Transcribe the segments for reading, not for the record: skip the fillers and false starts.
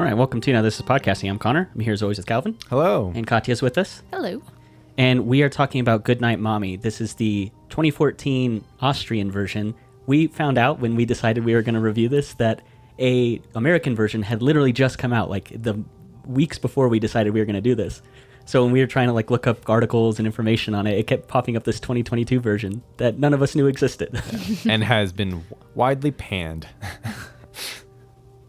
All right, welcome to Now This is Podcasting. I'm Connor. I'm here as always with Calvin. Hello. And Katya's with us. Hello. And we are talking about Goodnight Mommy. This is the 2014 Austrian version. We found out when we decided we were going to review this that a American version had literally just come out, like the weeks before we decided we were going to do this. So when we were trying to look up articles and information on it, it kept popping up this 2022 version that none of us knew existed. And has been widely panned.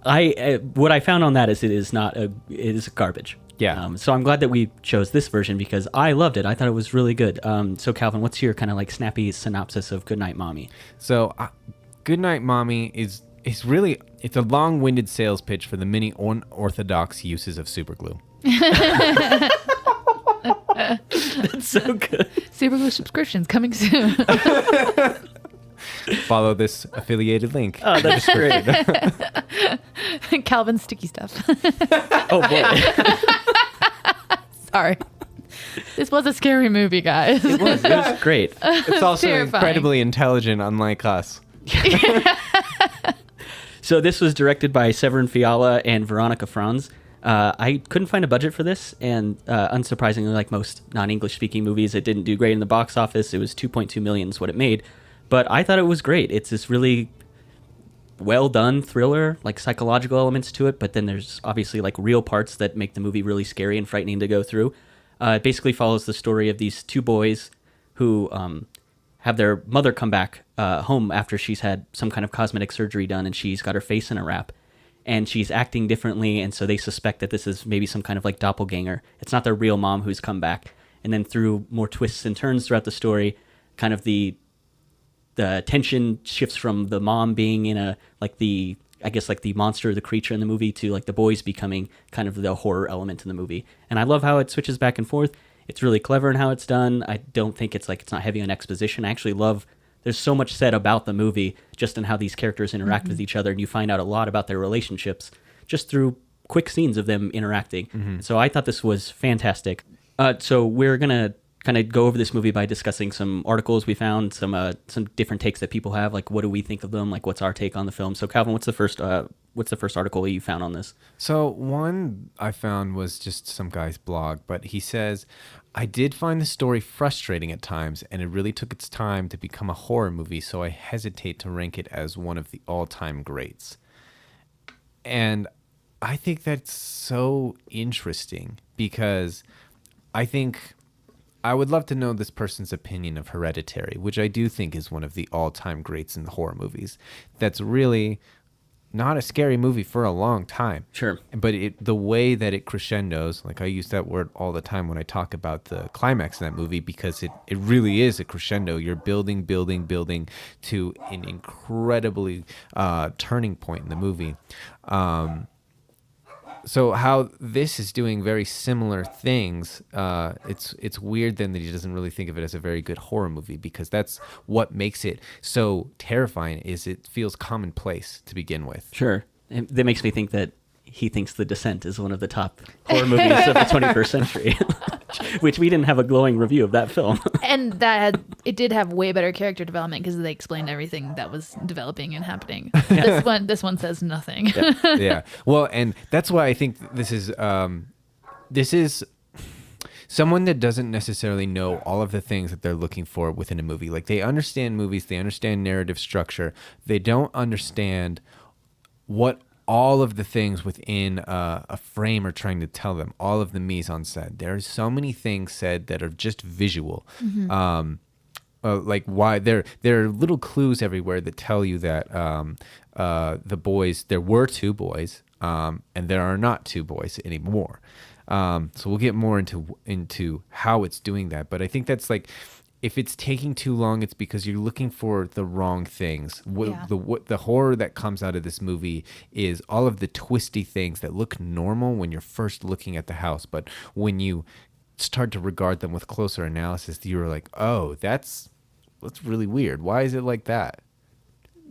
What I found on that is it is garbage. Yeah. So I'm glad that we chose this version because I loved it. I thought it was really good. So Calvin, what's your kind of snappy synopsis of Goodnight Mommy? So Goodnight Mommy is really, it's a long-winded sales pitch for the many unorthodox uses of superglue. That's so good. Superglue subscriptions coming soon. Follow this affiliated link. Oh, that's great. Calvin's sticky stuff. Oh, boy. Sorry. This was a scary movie, guys. It was great. It's also Terrifying. incredibly intelligent, unlike us. So this was directed by Severin, Fiala, and Veronika, Franz. I couldn't find a budget for this, and unsurprisingly, like most non-English speaking movies, it didn't do great in the box office. It was 2.2 million is what it made. But I thought it was great. It's this really well-done thriller, psychological elements to it, but then there's obviously real parts that make the movie really scary and frightening to go through. It basically follows the story of these two boys who have their mother come back home after she's had some kind of cosmetic surgery done, and she's got her face in a wrap. And she's acting differently, and so they suspect that this is maybe some kind of doppelganger. It's not their real mom who's come back. And then through more twists and turns throughout the story, kind of the tension shifts from the mom being in the monster or the creature in the movie to the boys becoming kind of the horror element in the movie. And I love how it switches back and forth. It's really clever in how it's done. I don't think it's not heavy on exposition. I actually love there's so much said about the movie just in how these characters interact with each other, and you find out a lot about their relationships just through quick scenes of them interacting. Mm-hmm. So I thought this was fantastic. So we're going to kind of go over this movie by discussing some articles we found, some different takes that people have, what do we think of them, what's our take on the film. So Calvin, what's the first article you found on this? So one I found was just some guy's blog, but he says, I did find the story frustrating at times, and it really took its time to become a horror movie, so I hesitate to rank it as one of the all-time greats. And I think that's so interesting because I think I would love to know this person's opinion of Hereditary, which I do think is one of the all-time greats in the horror movies. That's really not a scary movie for a long time. Sure. But the way that it crescendos, I use that word all the time when I talk about the climax in that movie, because it really is a crescendo. You're building to an incredibly turning point in the movie. So how this is doing very similar things, it's weird then that he doesn't really think of it as a very good horror movie, because that's what makes it so terrifying, is it feels commonplace to begin with. Sure. And that makes me think that he thinks The Descent is one of the top horror movies of the 21st century, which we didn't have a glowing review of that film. And it did have way better character development because they explained everything that was developing and happening. This one says nothing. Yeah. Well, and that's why I think this is someone that doesn't necessarily know all of the things that they're looking for within a movie. They understand movies, they understand narrative structure. They don't understand what all of the things within a frame are trying to tell them, all of the mise en scène. There are so many things said that are just visual. Mm-hmm. Why there are little clues everywhere that tell you that the boys, there were two boys, and there are not two boys anymore. So we'll get more into how it's doing that. But I think that's if it's taking too long, it's because you're looking for the wrong things. The horror that comes out of this movie is all of the twisty things that look normal when you're first looking at the house, but when you start to regard them with closer analysis, you're like, oh, that's really weird. Why is it like that?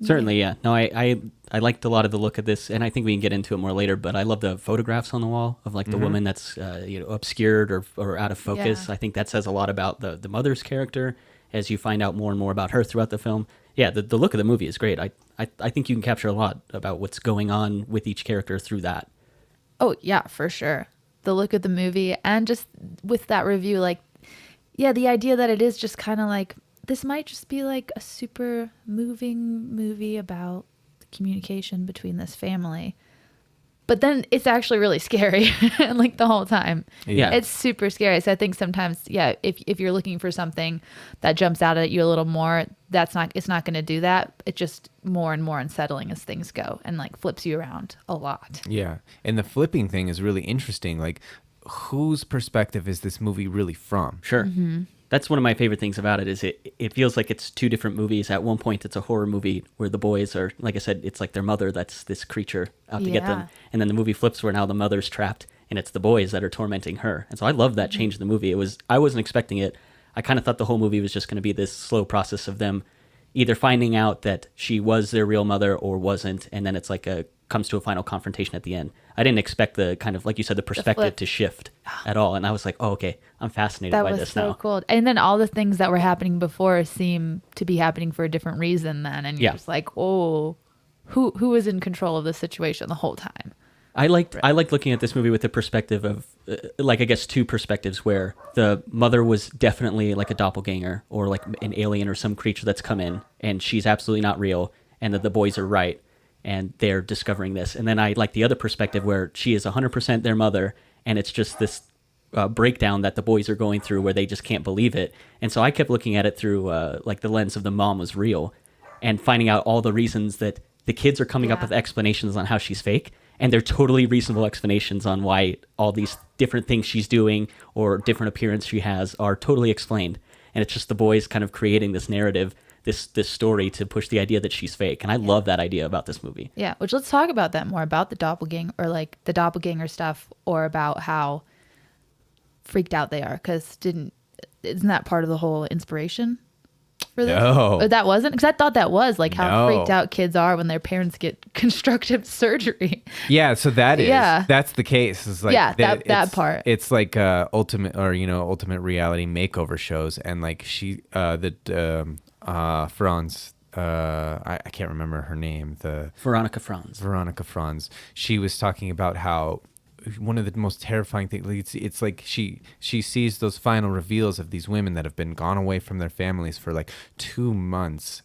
Certainly, yeah. No, I liked a lot of the look of this, and I think we can get into it more later, but I love the photographs on the wall of the woman that's obscured or out of focus. Yeah. I think that says a lot about the mother's character as you find out more and more about her throughout the film. Yeah, the look of the movie is great. I think you can capture a lot about what's going on with each character through that. Oh, yeah, for sure. The look of the movie and just with that review, like, yeah, the idea that it is just kind of like, this might just be like a super moving movie about the communication between this family. But then it's actually really scary, like the whole time. Yeah. It's super scary. So I think sometimes, yeah, if you're looking for something that jumps out at you a little more, it's not going to do that. It's just more and more unsettling as things go and like flips you around a lot. Yeah. And the flipping thing is really interesting. Like, whose perspective is this movie really from? Sure. That's one of my favorite things about it is it feels like it's two different movies. At one point, it's a horror movie where the boys are, like I said, it's like their mother that's this creature out to get them. And then the movie flips where now the mother's trapped and it's the boys that are tormenting her. And so I love that change in the movie. I wasn't expecting it. I kind of thought the whole movie was just going to be this slow process of them either finding out that she was their real mother or wasn't. And then it's like comes to a final confrontation at the end. I didn't expect the kind of, like you said, the perspective to shift at all. And I was like, oh, okay, I'm fascinated by this now. That was so cool. And then all the things that were happening before seem to be happening for a different reason then. And you're just like, oh, who was in control of the situation the whole time? I liked looking at this movie with the perspective of, like, I guess two perspectives where the mother was definitely like a doppelganger or like an alien or some creature that's come in and she's absolutely not real and that the boys are right. And they're discovering this. And then I like the other perspective where she is 100% their mother, and it's just this breakdown that the boys are going through where they just can't believe it. And so I kept looking at it through like the lens of the mom was real and finding out all the reasons that the kids are coming up with explanations on how she's fake. And they're totally reasonable explanations on why all these different things she's doing or different appearance she has are totally explained. And it's just the boys kind of creating this narrative, this story to push the idea that she's fake. And I love that idea about this movie. Yeah, which let's talk about that more, about the doppelganger or like the doppelganger stuff, or about how freaked out they are. Because isn't that part of the whole inspiration for this? No. Or that wasn't? Because I thought that was like how freaked out kids are when their parents get constructive surgery. Yeah, so that's the case. It's like that part. It's like ultimate reality makeover shows, and like Franz, I can't remember her name. Veronika Franz. She was talking about how one of the most terrifying things, it's like she sees those final reveals of these women that have been gone away from their families for like 2 months,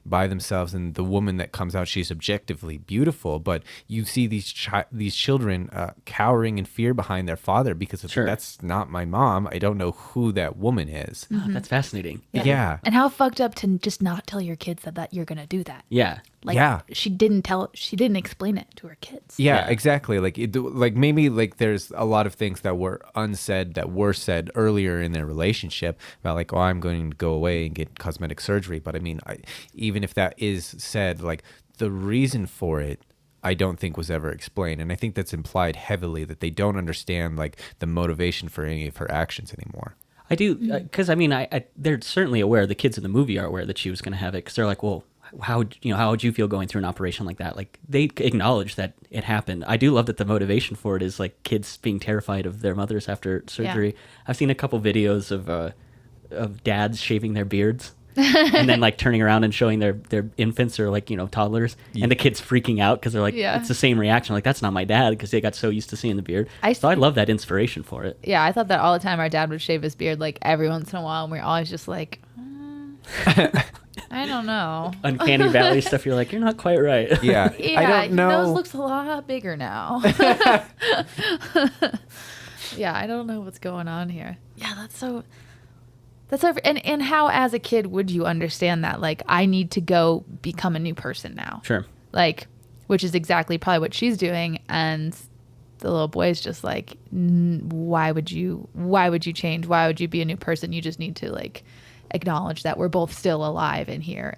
by themselves, and the woman that comes out, she's objectively beautiful, but you see these children cowering in fear behind their father because that's not my mom. I don't know who that woman is. Oh, that's fascinating. Yeah. And how fucked up to just not tell your kids that you're gonna do that. Yeah. She didn't explain it to her kids. Yeah, exactly. Like maybe like there's a lot of things that were unsaid that were said earlier in their relationship about like, oh, I'm going to go away and get cosmetic surgery. But I mean, even if that is said, like the reason for it, I don't think was ever explained. And I think that's implied heavily that they don't understand like the motivation for any of her actions anymore. I do, because I mean, they're certainly aware, the kids in the movie are aware that she was going to have it, because they're like, well, how would you feel going through an operation like that? Like, they acknowledge that it happened. I do love that the motivation for it is like kids being terrified of their mothers after surgery. Yeah. I've seen a couple videos of dads shaving their beards and then like turning around and showing their infants or like, toddlers, and the kids freaking out because they're like, it's the same reaction. Like, that's not my dad, because they got so used to seeing the beard. So I love that inspiration for it. Yeah, I thought that all the time. Our dad would shave his beard like every once in a while, and we're always just like, I don't know. Uncanny Valley stuff. You're like, you're not quite right. Yeah. I don't know. Nose looks a lot bigger now. Yeah, I don't know what's going on here. Yeah, that's so. And how as a kid would you understand that? Like, I need to go become a new person now. Sure. Like, which is exactly probably what she's doing, and the little boy's just like, why would you change? Why would you be a new person? You just need to like acknowledge that we're both still alive in here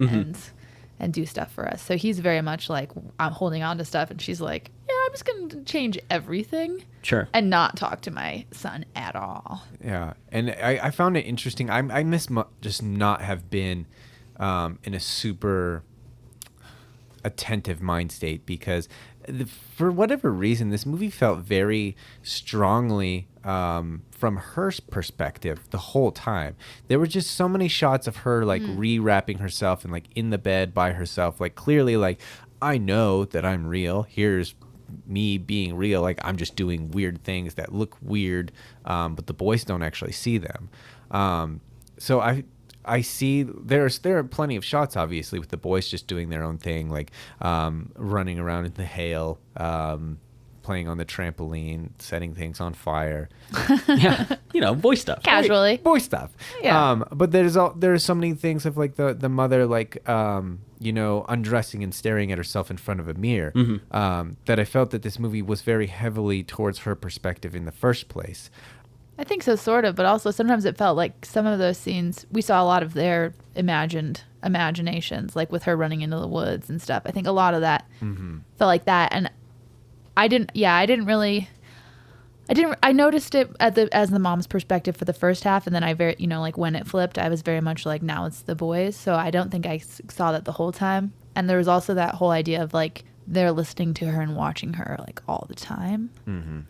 and do stuff for us. So he's very much like, I'm holding on to stuff, and she's like, yeah, I'm just going to change everything. Sure. And not talk to my son at all. Yeah. And I found it interesting. I miss just not have been in a super attentive mind state, because for whatever reason, this movie felt very strongly from her perspective the whole time. There were just so many shots of her like rewrapping herself and like in the bed by herself, like clearly like, I know that I'm real. Here's me being real. Like, I'm just doing weird things that look weird, but the boys don't actually see them. So I see there are plenty of shots, obviously, with the boys just doing their own thing, like running around in the hail, playing on the trampoline, setting things on fire. Yeah, boy stuff. Casually. Right, boy stuff. Yeah. But there's so many things of like the mother, like undressing and staring at herself in front of a mirror, that I felt that this movie was very heavily towards her perspective in the first place. I think so, sort of, but also sometimes it felt like some of those scenes, we saw a lot of their imaginations, like with her running into the woods and stuff. I think a lot of that felt like that. And I noticed it as the mom's perspective for the first half. And then like when it flipped, I was very much like, now it's the boys. So I don't think I saw that the whole time. And there was also that whole idea of like, they're listening to her and watching her like all the time. Mm-hmm.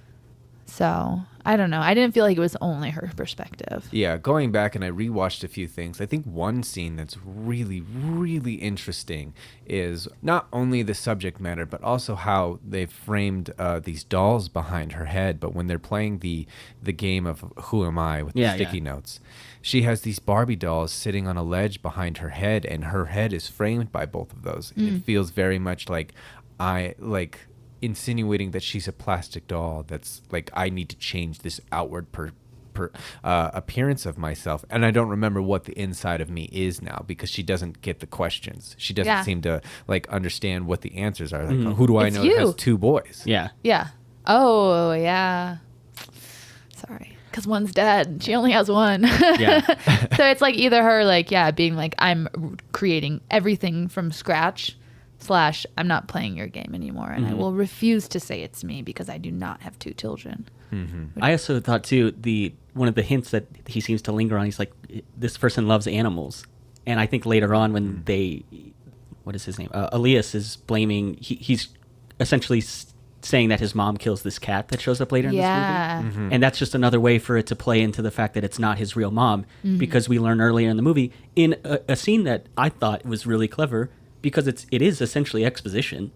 So I don't know. I didn't feel like it was only her perspective. Yeah, going back and I rewatched a few things. I think one scene that's really, really interesting is not only the subject matter, but also how they've framed these dolls behind her head. But when they're playing the game of Who Am I with the sticky notes, she has these Barbie dolls sitting on a ledge behind her head, and her head is framed by both of those. And it feels very much like insinuating that she's a plastic doll that's like, I need to change this outward appearance of myself, and I don't remember what the inside of me is now, because she doesn't get the questions. She doesn't seem to like understand what the answers are. Like, who do I know that has two boys? Yeah. Oh yeah, sorry, because one's dead. She only has one. Yeah. So it's like either her like being like, I'm creating everything from scratch, / I'm not playing your game anymore, and I will refuse to say it's me because I do not have two children. I also thought too, one of the hints that he seems to linger on, he's like, this person loves animals. And I think later on when what is his name? Elias is blaming, he's essentially saying that his mom kills this cat that shows up later in this movie. And that's just another way for it to play into the fact that it's not his real mom, because we learn earlier in the movie in a scene that I thought was really clever, because it is essentially exposition,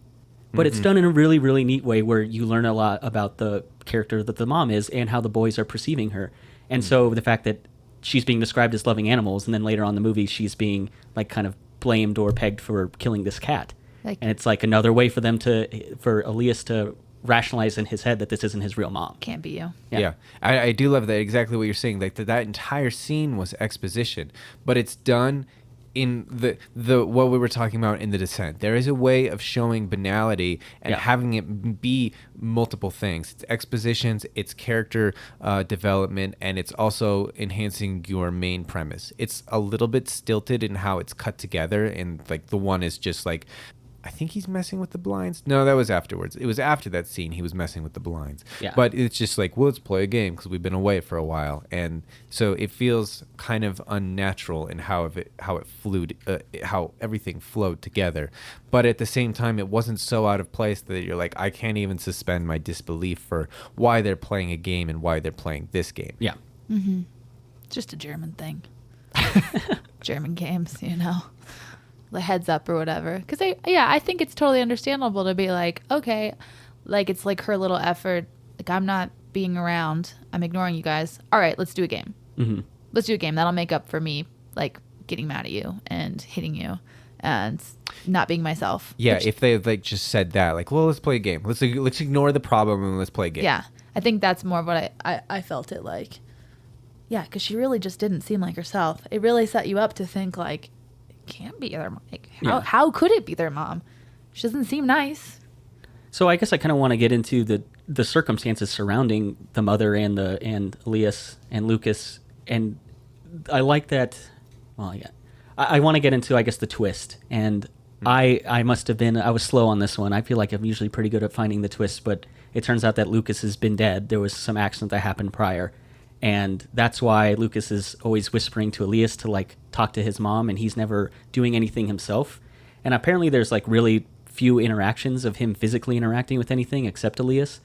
but it's done in a really, really neat way where you learn a lot about the character that the mom is and how the boys are perceiving her. And so the fact that she's being described as loving animals, and then later on in the movie she's being like kind of blamed or pegged for killing this cat. And it's like another way for Elias to rationalize in his head that this isn't his real mom. Can't be you. Yeah. I do love that, exactly what you're saying. Like that entire scene was exposition, but it's done in the what we were talking about in The Descent. There is a way of showing banality and having it be multiple things. It's expositions, it's character development, and it's also enhancing your main premise. It's a little bit stilted in how it's cut together, and like the one is just like, I think he's messing with the blinds. No, that was afterwards. It was after that scene he was messing with the blinds. Yeah. But it's just like, well, let's play a game because we've been away for a while, and so it feels kind of unnatural in how everything flowed together. But at the same time, it wasn't so out of place that you're like, I can't even suspend my disbelief for why they're playing a game and why they're playing this game. Yeah. Mm-hmm. Just a German thing. German games, the heads up or whatever. Because I think it's totally understandable to be like, okay, like it's like her little effort. Like, I'm not being around. I'm ignoring you guys. All right, let's do a game. Let's do a game. That'll make up for me like getting mad at you and hitting you and not being myself. Yeah, if they like just said that, like, well, let's play a game. Let's ignore the problem and let's play a game. Yeah, I think that's more of what I felt it like. Yeah, because she really just didn't seem like herself. It really set you up to think like, can't be their mom. Like, how could it be their mom? She doesn't seem nice. So I guess I kind of want to get into the circumstances surrounding the mother and Elias and Lucas, and I like that. Well, yeah, I want to get into, I guess, the twist, and I was slow on this one. I feel like I'm usually pretty good at finding the twist, but it turns out that Lucas has been dead. There was some accident that happened prior. And that's why Lucas is always whispering to Elias to like talk to his mom, and he's never doing anything himself. And apparently there's like really few interactions of him physically interacting with anything except Elias.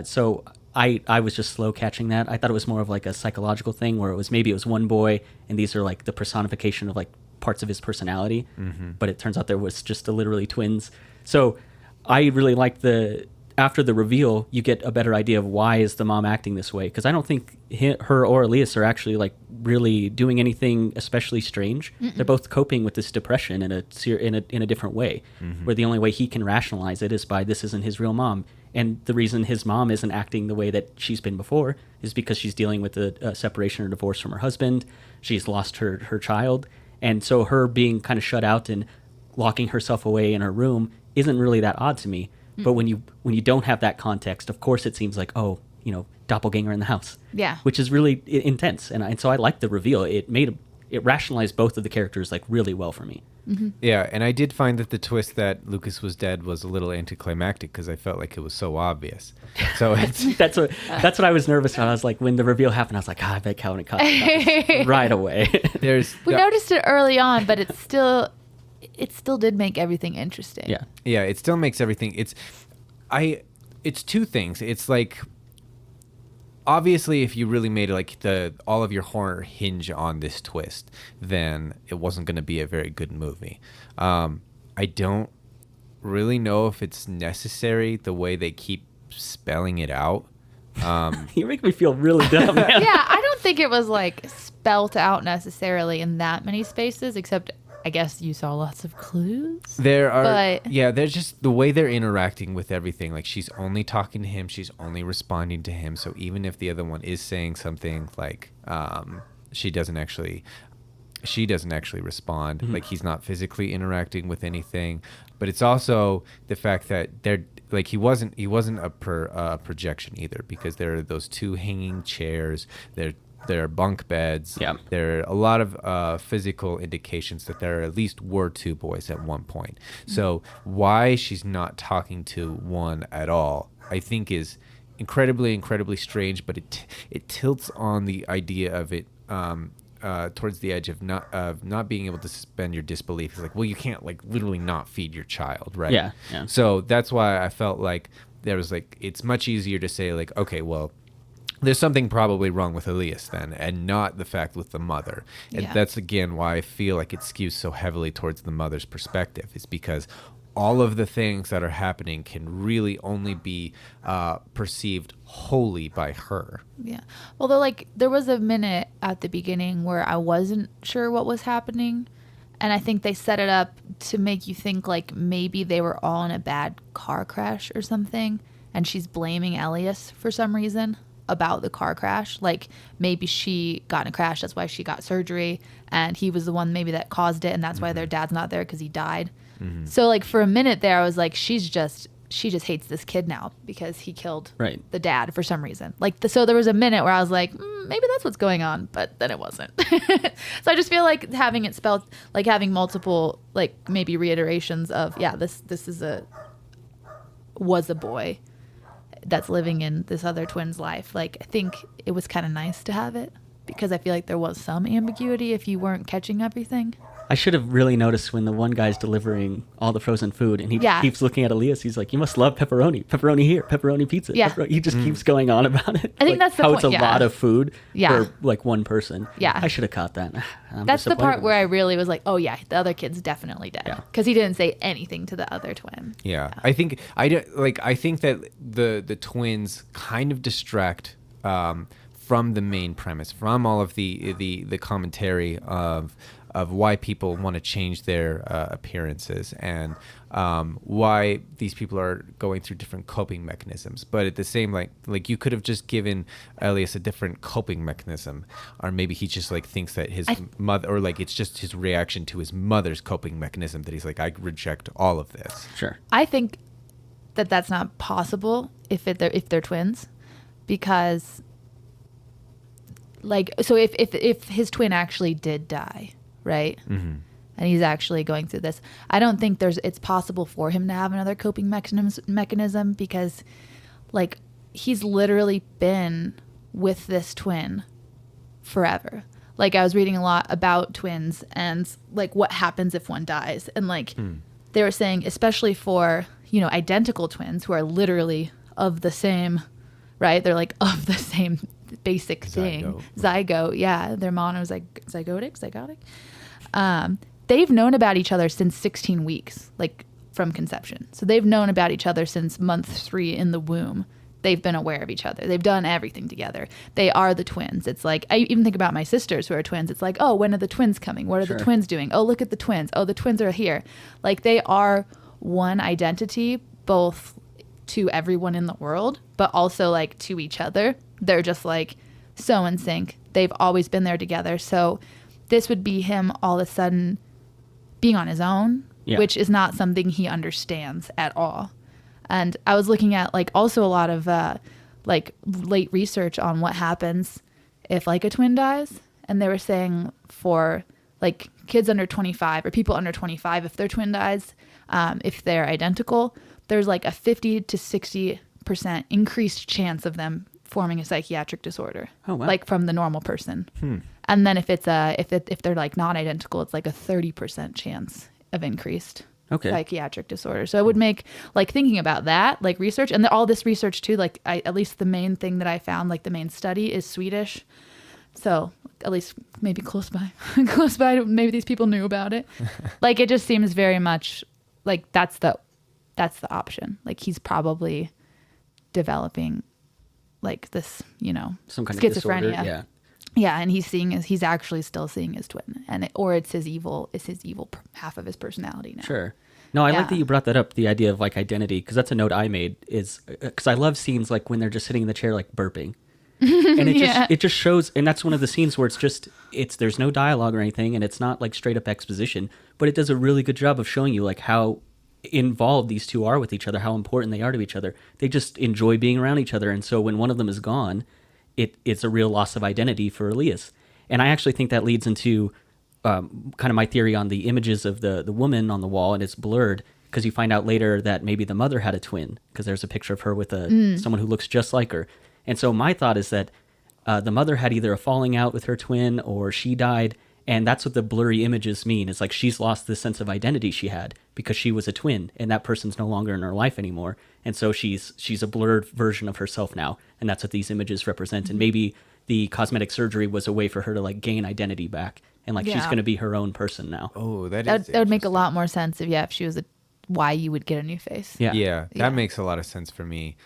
So I was just slow catching that. I thought it was more of like a psychological thing where maybe it was one boy and these are like the personification of like parts of his personality. But it turns out there was just literally twins. So I really liked after the reveal, you get a better idea of why is the mom acting this way. Because I don't think her or Elias are actually like really doing anything especially strange. They're both coping with this depression in a different way, where the only way he can rationalize it is by this isn't his real mom. And the reason his mom isn't acting the way that she's been before is because she's dealing with a separation or divorce from her husband. She's lost her child. And so her being kind of shut out and locking herself away in her room isn't really that odd to me. But when you don't have that context, of course it seems like, oh, doppelganger in the house. Yeah. Which is really intense. And so I like the reveal. It rationalized both of the characters like really well for me. Yeah, and I did find that the twist that Lucas was dead was a little anticlimactic because I felt like it was so obvious. So it's That's what I was nervous about. I was like, when the reveal happened, I was like, I bet Calvin caught that right away. We noticed it early on, but it still did make everything interesting. Yeah. Yeah, it still makes everything. It's two things. It's like, obviously, if you really made like all of your horror hinge on this twist, then it wasn't going to be a very good movie. I don't really know if it's necessary the way they keep spelling it out. You make me feel really dumb, man. Yeah, I don't think it was like spelt out necessarily in that many spaces, except I guess you saw lots of clues. There's just the way they're interacting with everything. Like, she's only talking to him, she's only responding to him. So even if the other one is saying something, like she doesn't actually respond. Like, he's not physically interacting with anything. But it's also the fact that they're like, he wasn't a projection either, because there are those two hanging chairs. There are bunk beds. Yeah. There are a lot of physical indications that there at least were two boys at one point. So why she's not talking to one at all, I think, is incredibly, incredibly strange. But it tilts on the idea of it towards the edge of not being able to suspend your disbelief. It's like, well, you can't like literally not feed your child, right? Yeah. So that's why I felt like there was like, it's much easier to say like, okay, well, there's something probably wrong with Elias then, and not the fact with the mother. And that's, again, why I feel like it skews so heavily towards the mother's perspective, is because all of the things that are happening can really only be perceived wholly by her. Yeah. Although, like, there was a minute at the beginning where I wasn't sure what was happening. And I think they set it up to make you think, like, maybe they were all in a bad car crash or something. And she's blaming Elias for some reason about the car crash. Like, maybe she got in a crash, that's why she got surgery, and he was the one maybe that caused it, and that's why their dad's not there because he died. So like, for a minute there, I was like, she just hates this kid now because he killed the dad for some reason. Like, so there was a minute where I was like, maybe that's what's going on, but then it wasn't. So I just feel like having it spelled, like having multiple, like maybe reiterations of, this was a boy that's living in this other twin's life. Like, I think it was kind of nice to have it, because I feel like there was some ambiguity if you weren't catching everything. I should have really noticed when the one guy's delivering all the frozen food and he keeps looking at Elias. He's like, you must love pepperoni. Pepperoni here. Pepperoni pizza. Yeah. He just keeps going on about it. I think like, that's the how point. it's a lot of food for like one person. Yeah. I should have caught that. That's the part where I really was like, oh yeah, the other kid's definitely dead. Because he didn't say anything to the other twin. Yeah. I think that the twins kind of distract from the main premise, from all of the commentary of why people want to change their appearances, and why these people are going through different coping mechanisms. But at the same, like you could have just given Elias a different coping mechanism, or maybe he just like thinks that his mother, or like it's just his reaction to his mother's coping mechanism, that he's like, I reject all of this. Sure. I think that that's not possible if they're twins, because like, so if his twin actually did die, right? And he's actually going through this, I don't think it's possible for him to have another coping mechanism, because like, he's literally been with this twin forever. Like, I was reading a lot about twins and like what happens if one dies, and like they were saying, especially for, identical twins who are literally of the same, right? They're like of the same basic thing. Zygote. Yeah. They're monozygotic. They've known about each other since 16 weeks, like from conception. So they've known about each other since month 3 in the womb. They've been aware of each other. They've done everything together. They are the twins. It's like, I even think about my sisters who are twins. It's like, oh, when are the twins coming? What are the twins doing? Oh, look at the twins. Oh, the twins are here. Like, they are one identity, both to everyone in the world, but also like to each other. They're just like so in sync. They've always been there together. So this would be him all of a sudden being on his own, which is not something he understands at all. And I was looking at like also a lot of like late research on what happens if like a twin dies. And they were saying for like kids under 25 or people under 25, if their twin dies, if they're identical, there's like a 50 to 60% increased chance of them forming a psychiatric disorder. Oh, wow. Like from the normal person. And then if it's if they're like not identical, it's like a 30% chance of increased psychiatric disorder. So it would make like thinking about that, like research, and all this research too, like at least the main thing that I found, like the main study is Swedish. So at least maybe close by, maybe these people knew about it. Like it just seems very much like that's the option. Like he's probably developing like this, some kind schizophrenia. of disorder. Yeah, and he's actually still seeing his twin, or it's his evil half of his personality now. Sure. No, I like that you brought that up, the idea of like identity, because that's a note I made, is because I love scenes like when they're just sitting in the chair like burping. And it just shows, and that's one of the scenes where there's no dialogue or anything, and it's not like straight up exposition, but it does a really good job of showing you like how involved these two are with each other, how important they are to each other. They just enjoy being around each other, and so when one of them is gone, it's a real loss of identity for Elias. And I actually think that leads into kind of my theory on the images of the woman on the wall, and it's blurred because you find out later that maybe the mother had a twin, because there's a picture of her with someone who looks just like her. And so my thought is that the mother had either a falling out with her twin or she died, and that's what the blurry images mean. It's like she's lost the sense of identity she had because she was a twin, and that person's no longer in her life anymore. And so she's a blurred version of herself now, and that's what these images represent. And maybe the cosmetic surgery was a way for her to like gain identity back, and like she's going to be her own person now. Oh, that would make a lot more sense if she was why you would get a new face. Yeah, that makes a lot of sense for me.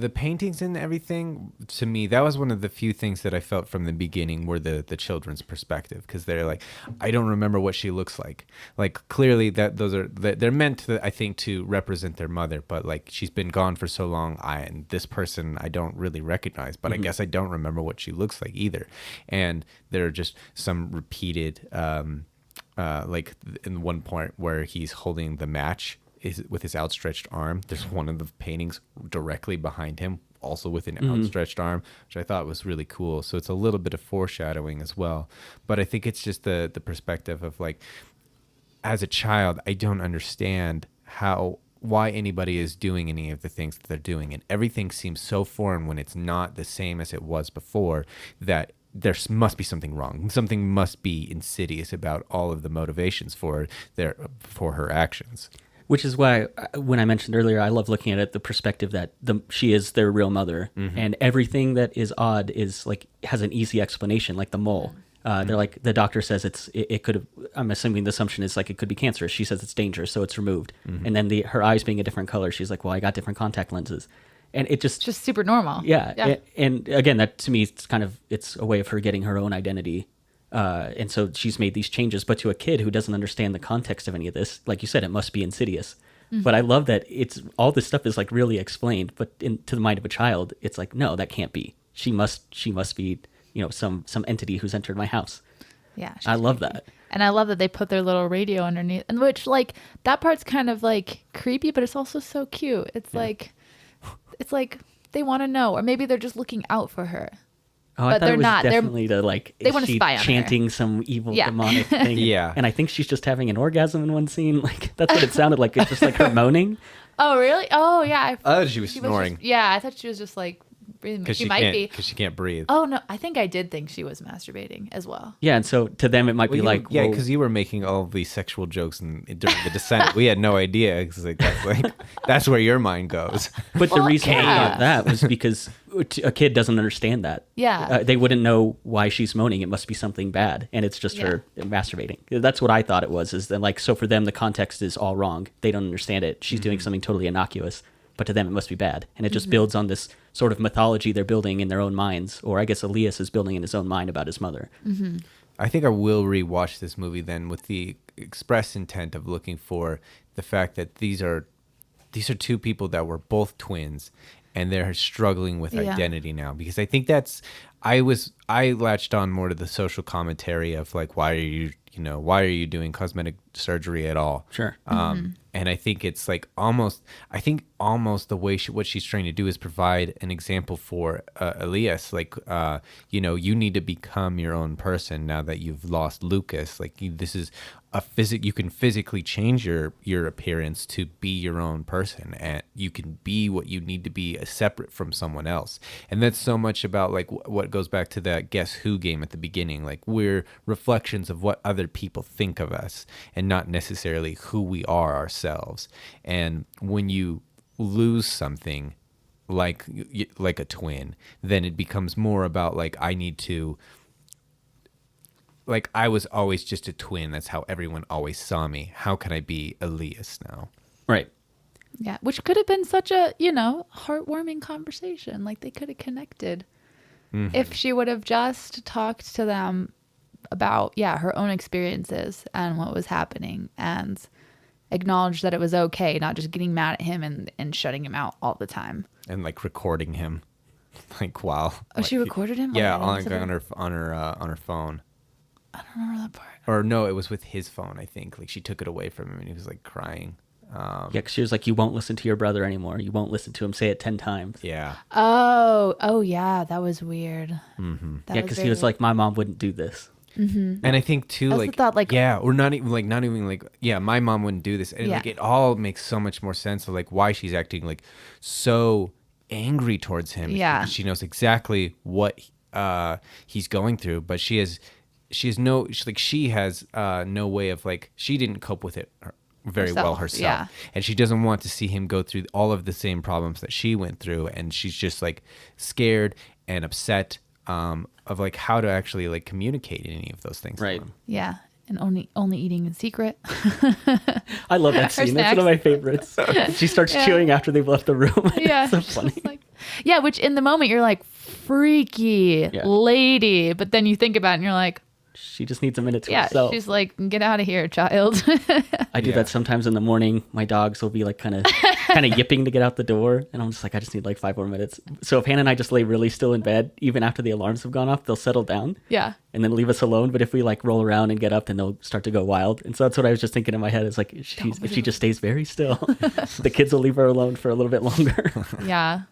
The paintings and everything, to me, that was one of the few things that I felt from the beginning were the children's perspective, because they're like, I don't remember what she looks like. Like clearly they're meant to, I think, to represent their mother, but like she's been gone for so long, and this person I don't really recognize, but I guess I don't remember what she looks like either. And there are just some repeated, like in one point where he's holding the match with his outstretched arm. There's one of the paintings directly behind him, also with an outstretched arm, which I thought was really cool. So it's a little bit of foreshadowing as well. But I think it's just the perspective of like, as a child, I don't understand why anybody is doing any of the things that they're doing. And everything seems so foreign when it's not the same as it was before, that there must be something wrong. Something must be insidious about all of the motivations for her actions. Which is why, when I mentioned earlier, I love looking at it the perspective that she is their real mother, and everything that is odd is like has an easy explanation, like the mole. They're like, the doctor says it could have. I'm assuming the assumption is like it could be cancerous. She says it's dangerous, so it's removed. And then her eyes being a different color, she's like, well, I got different contact lenses, and it's just super normal. Yeah. And again, that to me, it's a way of her getting her own identity. And so she's made these changes, but to a kid who doesn't understand the context of any of this, like you said, it must be insidious. But I love that all this stuff is like really explained, but to the mind of a child, it's like, no, that can't be. She must be, some entity who's entered my house. Yeah. I love that. And I love that they put their little radio underneath, and which like that part's kind of like creepy, but it's also so cute. It's like they want to know, or maybe they're just looking out for her. Oh, I thought they're it was not. Definitely to like, they want to spy on chanting her. some evil demonic thing. Yeah. And I think she's just having an orgasm in one scene. Like that's what it sounded like. It's just like her moaning. Oh really? Oh yeah. She was snoring. I thought she was just like breathing. Because She might be. Because she can't breathe. Oh no, I think I did think she was masturbating as well. Yeah, and so to them it might be like, yeah, well, because you were making all of these sexual jokes during the descent. We had no idea. Cause that's where your mind goes. but the reason I yeah. thought that was because a kid doesn't understand that. Yeah. They wouldn't know why she's moaning. It must be something bad, and it's just her masturbating. That's what I thought it was. Is that like, so for them the context is all wrong. They don't understand it. She's doing something totally innocuous, but to them it must be bad, and it just builds on this sort of mythology they're building in their own minds, or I guess Elias is building in his own mind about his mother. I think I will rewatch this movie then with the express intent of looking for the fact that these are two people that were both twins, and they're struggling with identity now. Because I think I latched on more to the social commentary of like, why are you doing cosmetic surgery at all? Sure. And I think it's like almost the way what she's trying to do is provide an example for Elias. Like, you need to become your own person now that you've lost Lucas. Like, this is you can physically change your appearance to be your own person, and you can be what you need to be separate from someone else. And that's so much about like what goes back to that Guess Who game at the beginning. Like, we're reflections of what other people think of us and not necessarily who we are ourselves. And when you lose something like a twin, then it becomes more about like, I need to, like, I was always just a twin. That's how everyone always saw me. How can I be Elias now? Right. Yeah, which could have been such a, heartwarming conversation. Like, they could have connected if she would have just talked to them about, her own experiences and what was happening, and acknowledged that it was okay, not just getting mad at him and shutting him out all the time. And like recording him, like, wow. Oh, she recorded him? Yeah, I didn't on her phone. I don't remember that part. Or no, it was with his phone, I think. Like, she took it away from him and he was like crying. Yeah, because she was like, you won't listen to your brother anymore. You won't listen to him. Say it 10 times. Yeah. Oh yeah, that was weird. Yeah, because he was like, my mom wouldn't do this. And I think too, also like, thought, like- or not even like, my mom wouldn't do this. And like, it all makes so much more sense of like why she's acting like so angry towards him. Yeah. Because she knows exactly what he's going through, but she has no way of, like, she didn't cope with it very well herself. Yeah. And she doesn't want to see him go through all of the same problems that she went through. And she's just like scared and upset of like how to actually like communicate any of those things. Right. To him. Yeah, and only eating in secret. I love that scene. That's one of my favorites. She starts chewing after they've left the room. Yeah, It's so funny. like, which in the moment you're like, freaky lady, but then you think about it and you're like, She just needs a minute to herself. she's like, get out of here, child. I do that sometimes in the morning. My dogs will be like kind of yipping to get out the door, and I'm just like, I just need like 5 more minutes. So if Hannah and I just lay really still in bed, even after the alarms have gone off, they'll settle down. Yeah. And then leave us alone. But if we like roll around and get up, then they'll start to go wild. And so that's what I was just thinking in my head. Is like, if she just stays very still, the kids will leave her alone for a little bit longer. Yeah.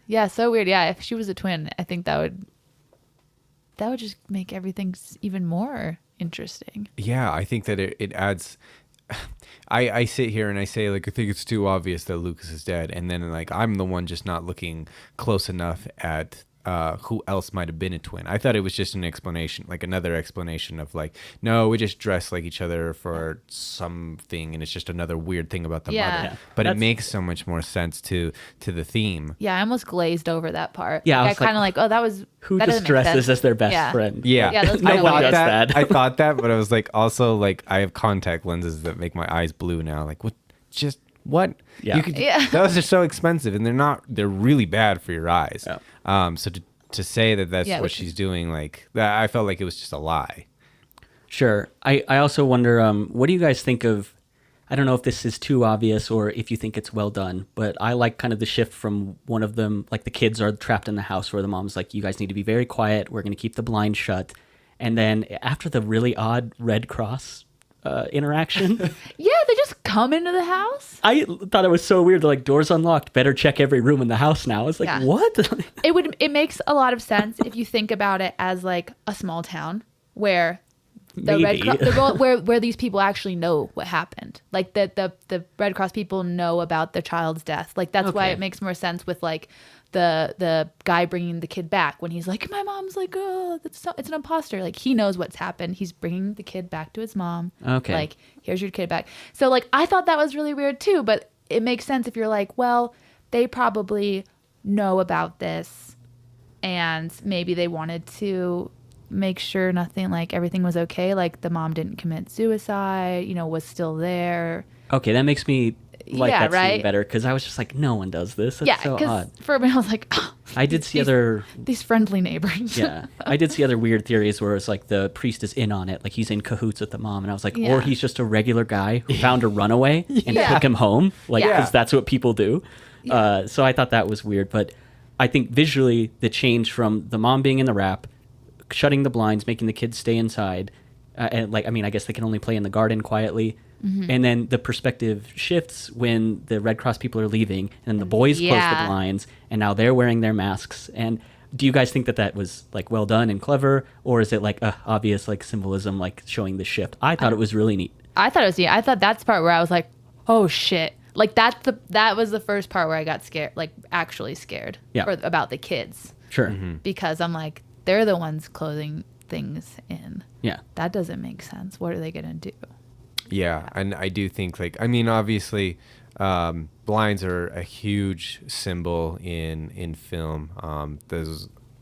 Yeah, so weird. Yeah, if she was a twin, I think that would just make everything even more interesting. Yeah, I think that it adds. I sit here and I say, like, I think it's too obvious that Lucas is dead, and then like I'm the one just not looking close enough at who else might have been a twin. I thought it was just an explanation, like another explanation of like, no, we just dress like each other for something, and it's just another weird thing about the mother. Yeah. But it makes so much more sense to the theme. Yeah, I almost glazed over that part. Yeah, I I was kind of like, oh, that was Who that just doesn't make dresses sense. as their best Yeah. friend? Yeah, Yeah, that's I kinda thought weird. that. I thought that, but I was like, also like I have contact lenses that make my eyes blue now. Like, what? Just what? Yeah. Those are so expensive, and they're really bad for your eyes. Yeah. So to say that that's what which she's doing, like that, I felt like it was just a lie. Sure. I also wonder, what do you guys think of, I don't know if this is too obvious or if you think it's well done, but I like kind of the shift from one of them, like the kids are trapped in the house where the mom's like, you guys need to be very quiet. We're going to keep the blind shut. And then after the really odd Red Cross interaction. Yeah, they just come into the house. I thought it was so weird. They're like, doors unlocked. Better check every room in the house now. It's like, Yeah. what? It makes a lot of sense if you think about it as like a small town where the Maybe. where these people actually know what happened. Like the Red Cross people know about the child's death. Like that's why Okay. it makes more sense with like the guy bringing the kid back when he's like, my mom's like, oh, it's an imposter. Like, he knows what's happened. He's bringing the kid back to his mom. Okay. Like, here's your kid back. So, like, I thought that was really weird too, but it makes sense if you're like, well, they probably know about this and maybe they wanted to make sure everything was okay. Like, the mom didn't commit suicide, was still there. Okay, that makes me like Yeah, that scene right? better, because I was just like, no one does this. That's Yeah, so because odd. for a minute I was like, oh, I did see other these friendly neighbors. yeah, I did see other weird theories where it's like the priest is in on it, like he's in cahoots with the mom, and I was like, Yeah. or he's just a regular guy who found a runaway and Yeah. took him home, like, Yeah. because that's what people do. So I thought that was weird, but I think visually the change from the mom being in the wrap, shutting the blinds, making the kids stay inside, and like, I mean, I guess they can only play in the garden quietly. And then the perspective shifts when the Red Cross people are leaving, and the boys close the Yeah. blinds, and now they're wearing their masks. And do you guys think that was like well done and clever, or is it like obvious like symbolism, like showing the shift? I thought it was really neat. I thought it was neat. I thought that's the part where I was like, oh shit. Like, that was the first part where I got scared, like actually scared Yeah. about the kids, Sure. because I'm like, they're the ones closing things in. Yeah. That doesn't make sense. What are they going to do? Yeah, and I do think, like, I mean, obviously, blinds are a huge symbol in film.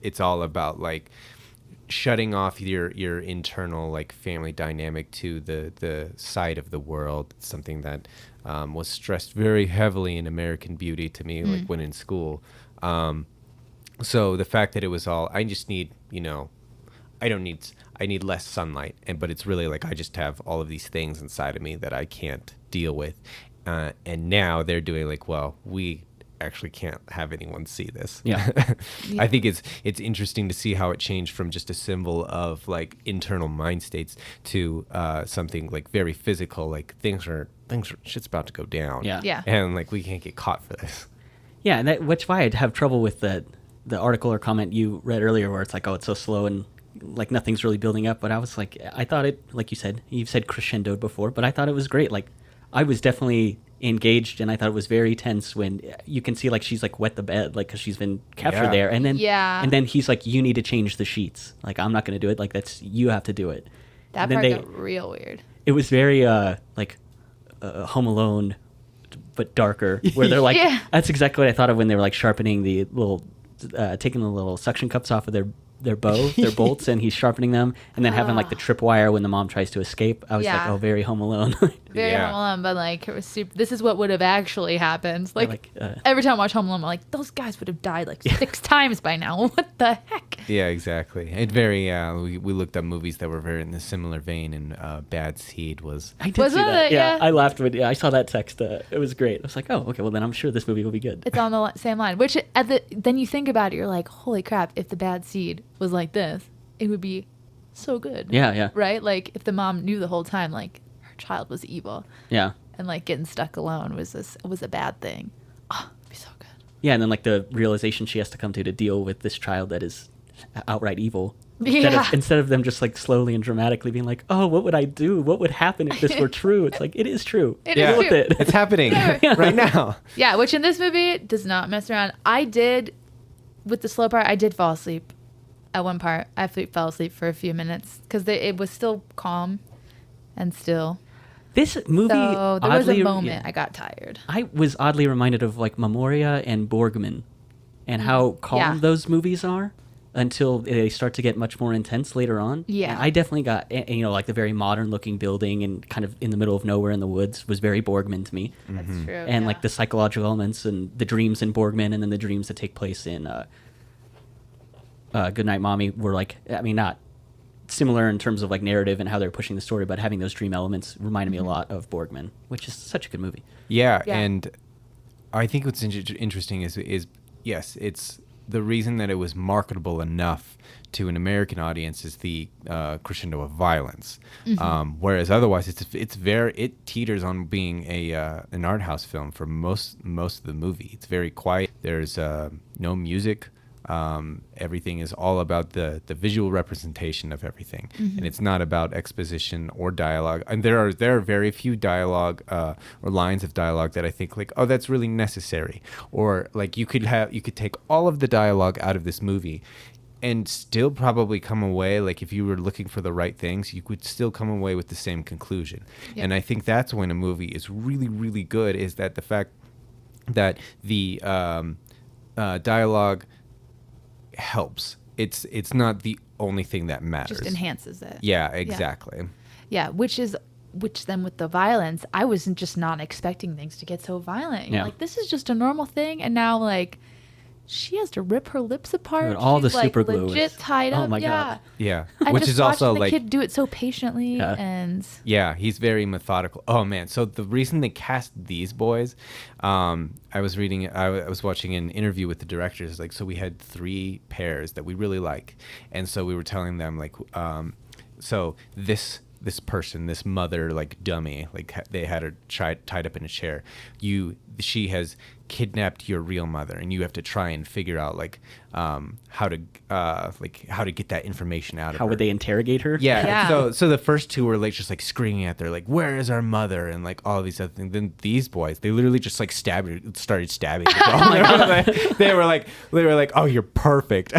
It's all about like shutting off your internal like family dynamic to the side of the world. It's something that was stressed very heavily in American Beauty to me, like when in school. So the fact that it was all, I just need, I need less sunlight, but it's really like I just have all of these things inside of me that I can't deal with, and now they're doing like, well, we actually can't have anyone see this. Yeah. I think it's interesting to see how it changed from just a symbol of like internal mind states to something like very physical, like things are shit's about to go down. Yeah. Yeah. And like we can't get caught for this. Yeah, and which why I'd have trouble with the article or comment you read earlier where it's like, oh, it's so slow and like nothing's really building up. But I was like, I thought it, like you've said crescendoed before, but I thought it was great. Like, I was definitely engaged, and I thought it was very tense when you can see like she's like wet the bed, like, because she's been captured Yeah. there, and then Yeah. and then he's like, you need to change the sheets. Like, I'm not going to do it. Like, you have to do it. That And then part got real weird. It was very like Home Alone, but darker, where they're like, Yeah. that's exactly what I thought of when they were like sharpening the little, taking the little suction cups off of their bow, their bolts, and he's sharpening them, and then having like the tripwire when the mom tries to escape. I was like, Yeah. oh, very Home Alone. Very Yeah. Home Alone, but like it was super, this is what would have actually happened. Like, like, every time I watch Home Alone, I'm like, those guys would have died like 6 times by now. What the heck? Yeah, exactly. It very. We looked up movies that were very in a similar vein, and Bad Seed was. I did Was see it? that. Yeah, Yeah. I laughed when I saw that text. It was great. I was like, oh, okay, well then I'm sure this movie will be good. It's on the same line. Which then you think about it, you're like, holy crap! If the Bad Seed was like this, it would be so good. Yeah. Right? Like, if the mom knew the whole time, like, her child was evil, Yeah. and like getting stuck alone was a bad thing. Oh, it'd be so good. Yeah, and then like the realization she has to come to deal with this child that is outright evil. Yeah. Instead of them just like slowly and dramatically being like, oh, what would I do? What would happen if this were true? It's like, it is true. It Yeah. is Deal with true. it. It's happening right now. Yeah, which in this movie does not mess around. I did, with the slow part, I did fall asleep at one part. I fell asleep for a few minutes because it was still calm and still. This movie, So there was a oddly, moment yeah, I got tired. I was oddly reminded of like Memoria and Borgman, and how calm Yeah. those movies are until they start to get much more intense later on. Yeah. And I definitely got, like the very modern looking building and kind of in the middle of nowhere in the woods was very Borgman to me. That's true. And like the psychological elements and the dreams in Borgman, and then the dreams that take place in Goodnight Mommy were like, I mean, not similar in terms of like narrative and how they're pushing the story, but having those dream elements reminded me a lot of Borgman, which is such a good movie. Yeah, Yeah. and I think what's interesting is yes, it's the reason that it was marketable enough to an American audience is the crescendo of violence, whereas otherwise it teeters on being an art house film for most of the movie. It's very quiet. There's no music. Everything is all about the visual representation of everything, and it's not about exposition or dialogue. And there are very few dialogue or lines of dialogue that I think like, oh, that's really necessary. Or like you could take all of the dialogue out of this movie and still probably come away, like if you were looking for the right things, you could still come away with the same conclusion. Yep. And I think that's when a movie is really, really good, is that the fact that the dialogue helps. It's not the only thing that matters. Just enhances it. Yeah, exactly. Yeah, which then with the violence, I wasn't just not expecting things to get so violent. Yeah. Like, this is just a normal thing, and now like she has to rip her lips apart. Dude, all She's, the super glue legit is- tied oh up. my Yeah. God. Yeah, I which just is also watching the like kid do it so patiently, and yeah, he's very methodical. Oh man, so the reason they cast these boys, I was watching an interview with the directors. Like, so we had 3 pairs that we really like, and so we were telling them like, so this person, this mother, like dummy, like they had her tied up in a chair. She has kidnapped your real mother, and you have to try and figure out like how to get that information out of her. How would they interrogate her? Yeah. So the first 2 were like just like screaming at her like, where is our mother, and like all these other things. Then these boys, they literally just like started stabbing her. Oh my God. they were like oh, you're perfect.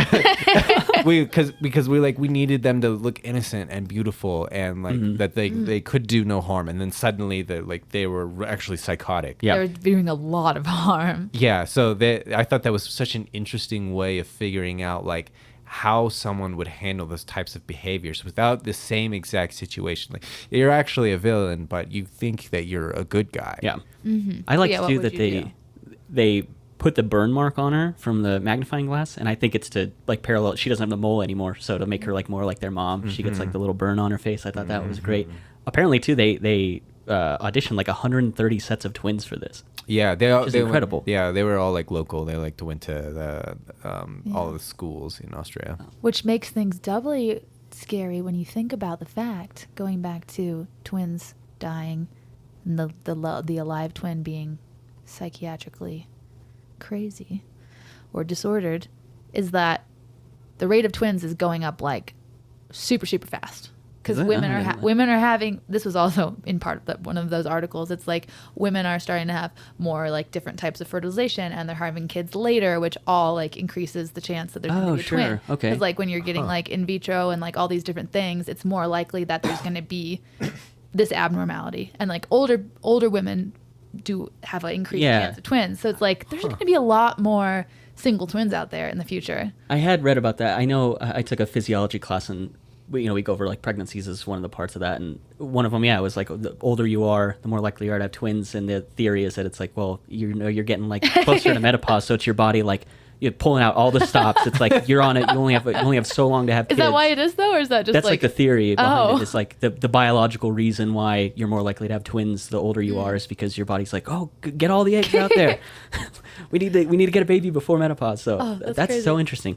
because we needed them to look innocent and beautiful, and like that they could do no harm, and then suddenly they were actually psychotic. Yeah. they were doing a lot of harm. Yeah, so I thought that was such an interesting way of figuring out like how someone would handle those types of behaviors without the same exact situation. Like, you're actually a villain, but you think that you're a good guy. Yeah. I like Yeah, to do what that would you they put the burn mark on her from the magnifying glass, and I think it's to like parallel. She doesn't have the mole anymore, so to make her like more like their mom, she gets like the little burn on her face. I thought that was great. Apparently, too, they auditioned like 130 sets of twins for this. Yeah, Which is incredible. They were all like local. They like to went to the all of the schools in Austria. Which makes things doubly scary when you think about the fact, going back to twins dying and the alive twin being psychiatrically crazy or disordered, is that the rate of twins is going up like super, super fast. Because Is it? women are having, this was also in part of one of those articles, it's like women are starting to have more like different types of fertilization, and they're having kids later, which all like increases the chance that there's going to be a twin. Okay. Because like when you're getting like in vitro and like all these different things, it's more likely that there's going to be this abnormality. And like older women do have an increased chance of twins. So it's like there's going to be a lot more single twins out there in the future. I had read about that. I know I took a physiology class, and we go over like pregnancies as one of the parts of that, and one of them was like the older you are, the more likely you are to have twins. And the theory is that it's like, well, you're getting like closer to menopause, so it's your body like you're pulling out all the stops. It's like you're on it. You only have so long to have kids. Is that why it is though, or is that just that's like the theory behind it? It's like the biological reason why you're more likely to have twins the older you are is because your body's like, oh, get all the eggs out there. we need to get a baby before menopause. So that's crazy. so interesting.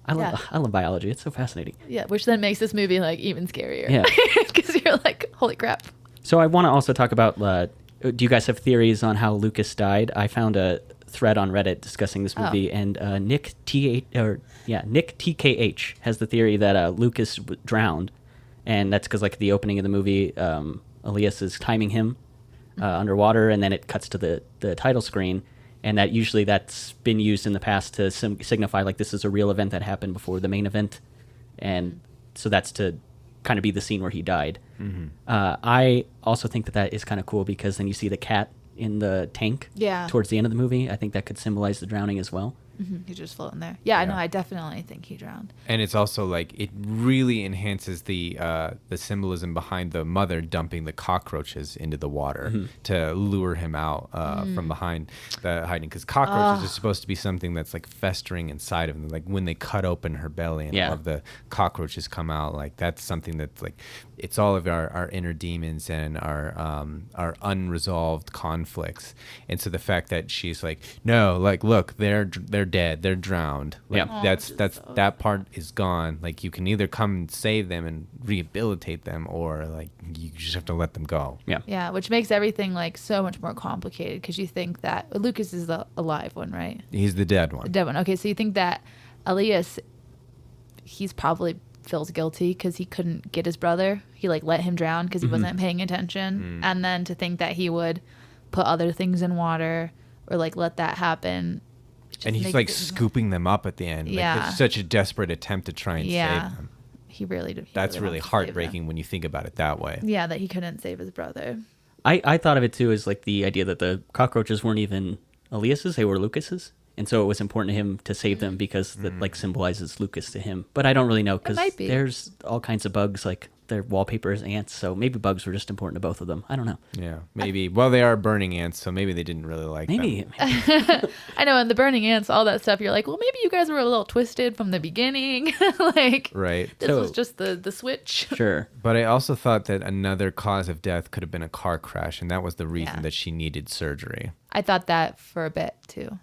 I love biology. It's so fascinating. Yeah, which then makes this movie like even scarier. Yeah. Because you're like, holy crap. So I want to also talk about, do you guys have theories on how Lucas died? I found a thread on Reddit discussing this movie, and Nick TKH has the theory that Lucas drowned, and that's because like the opening of the movie, Elias is timing him underwater, and then it cuts to the title screen. And that usually that's been used in the past to signify like this is a real event that happened before the main event. And so that's to kind of be the scene where he died. I also think that is kind of cool because then you see the cat in the tank towards the end of the movie. I think that could symbolize the drowning as well. He's just floating there. Yeah, I know. I definitely think he drowned. And it's also like it really enhances the symbolism behind the mother dumping the cockroaches into the water to lure him out from behind the hiding, because cockroaches are supposed to be something that's like festering inside of them. Like when they cut open her belly and all of the cockroaches come out, like that's something that's like it's all of our inner demons and our unresolved conflicts. And so the fact that she's like, no, like look, they're dead, they're drowned, like that part is gone. Like you can either come and save them and rehabilitate them, or like you just have to let them go. Yeah, which makes everything like so much more complicated, because you think that Lucas is the alive one, right? He's the dead one. The dead one. Okay, so you think that Elias, he's probably feels guilty because he couldn't get his brother. He like let him drown because he wasn't paying attention. And then to think that he would put other things in water or like let that happen. And he's like scooping them up at the end. Yeah. Like, it's such a desperate attempt to try and save them. He really did. That's really heartbreaking when you think about it that way. Yeah, that he couldn't save his brother. I thought of it too as like the idea that the cockroaches weren't even Elias's, they were Lucas's. And so it was important to him to save them because that like symbolizes Lucas to him. But I don't really know because there's all kinds of bugs, like their wallpaper is ants. So maybe bugs were just important to both of them. I don't know. Yeah, maybe. Well, they are burning ants, so maybe they didn't really like them. I know, and the burning ants, all that stuff, you're like, well, maybe you guys were a little twisted from the beginning. Like, right. This was just the switch. Sure. But I also thought that another cause of death could have been a car crash, and that was the reason that she needed surgery. I thought that for a bit, too.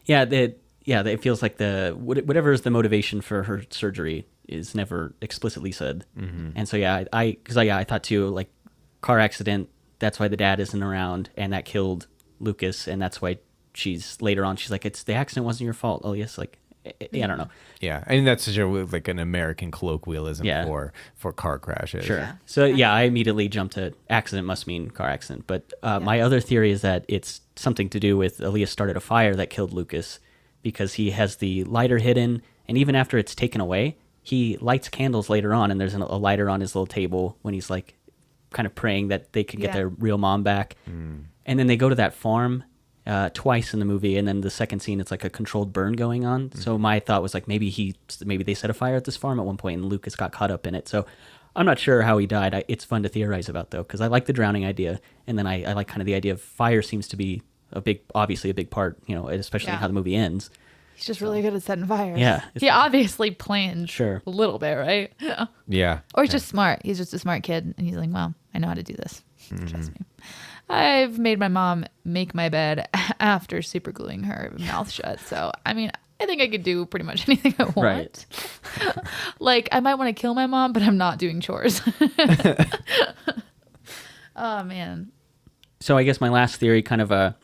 Yeah. It feels like whatever is the motivation for her surgery is never explicitly said. And so, I thought too, like car accident, that's why the dad isn't around and that killed Lucas. And that's why later on, she's like, the accident wasn't your fault, Elias. Like, I don't know. Yeah. I mean, that's such like an American colloquialism for car crashes. Sure. Yeah. So I immediately jumped to accident must mean car accident. But my other theory is that it's something to do with Elias started a fire that killed Lucas because he has the lighter hidden. And even after it's taken away, he lights candles later on. And there's a lighter on his little table when he's like kind of praying that they could get their real mom back. And then they go to that farm twice in the movie. And then the second scene, it's like a controlled burn going on. So my thought was like, maybe they set a fire at this farm at one point and Lucas got caught up in it. So I'm not sure how he died. It's fun to theorize about though, because I like the drowning idea. And then I like kind of the idea of fire seems to be obviously a big part, especially in how the movie ends. He's just really good at setting fires. Yeah. He obviously planned a little bit, right? Yeah. Or he's just smart. He's just a smart kid. And he's like, well, I know how to do this. Trust me. I've made my mom make my bed after super gluing her mouth shut. So, I mean, I think I could do pretty much anything I want. Right. Like, I might want to kill my mom, but I'm not doing chores. Oh, man. So I guess my last theory kind of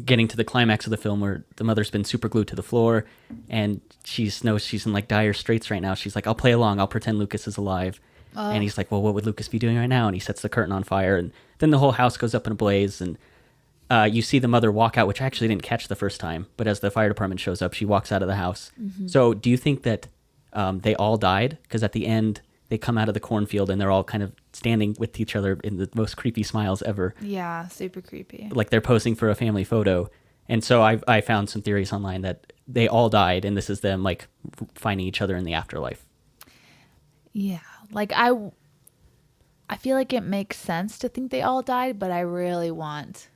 getting to the climax of the film where the mother's been super glued to the floor and she knows she's in like dire straits right now. She's like, I'll play along. I'll pretend Lucas is alive. And he's like, well, what would Lucas be doing right now? And he sets the curtain on fire. And then the whole house goes up in a blaze. And you see the mother walk out, which I actually didn't catch the first time. But as the fire department shows up, she walks out of the house. So do you think that they all died? Because at the end, they come out of the cornfield and they're all kind of standing with each other in the most creepy smiles ever. Yeah, super creepy. Like they're posing for a family photo. And so I found some theories online that they all died and this is them like finding each other in the afterlife. Yeah. Like I feel like it makes sense to think they all died, but I really want